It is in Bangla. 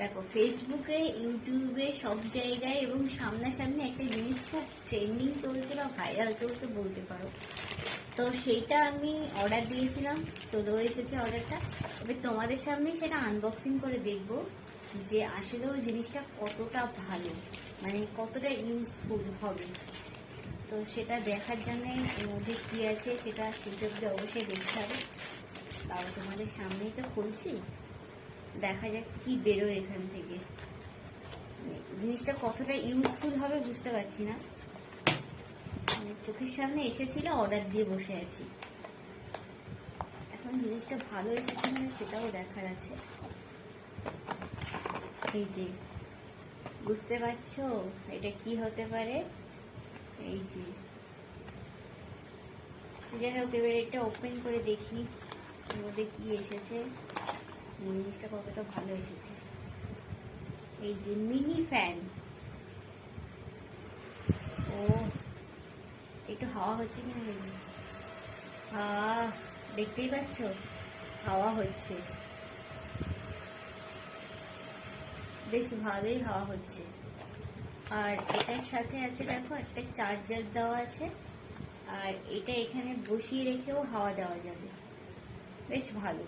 দেখো ফেসবুকে, ইউটিউবে, সব জায়গায় এবং সামনাসামনি একটা জিনিস খুব ট্রেন্ডিং চলছে বা ভাইরাল চলছে বলতে পারো। তো সেইটা আমি অর্ডার দিয়েছিলাম, চলেও এসেছে অর্ডারটা। এবার তোমাদের সামনে সেটা আনবক্সিং করে দেখবো যে আসলে ওই জিনিসটা কতটা ভালো, মানে কতটা ইউজফুল হবে। তো সেটা দেখার জন্য এর মধ্যে কী আছে সেটা সেসবকে অবশ্যই দেখতে হবে। তাও তোমাদের সামনেই তো খুলছি, দেখা যাক কি বেরোয় এখান থেকে। জিনিসটা কতটা ইউজফুল হবে বুঝতে পারছি না, চোখের সামনে এসেছিল, অর্ডার দিয়ে বসে আছি। এখন জিনিসটা ভালো এসেছে মানে সেটাও দেখার আছে। এই যে বুঝতে পারছো এটা কি হতে পারে? এই যে যাই হোক, এবার এটা ওপেন করে দেখি এর মধ্যে কি এসেছে, জিনিসটা কতটা ভালো এসেছে। এই যে মিনি ফ্যান, ও একটু হাওয়া হচ্ছে কিনা দেখি। দেখতেই পাচ্ছ হাওয়া হচ্ছে, বেশ ভালোই হাওয়া হচ্ছে। আর এটার সাথে আছে দেখো একটা চার্জার দেওয়া আছে, আর এটা এখানে বসিয়ে রেখেও হাওয়া দেওয়া যাবে, বেশ ভালো।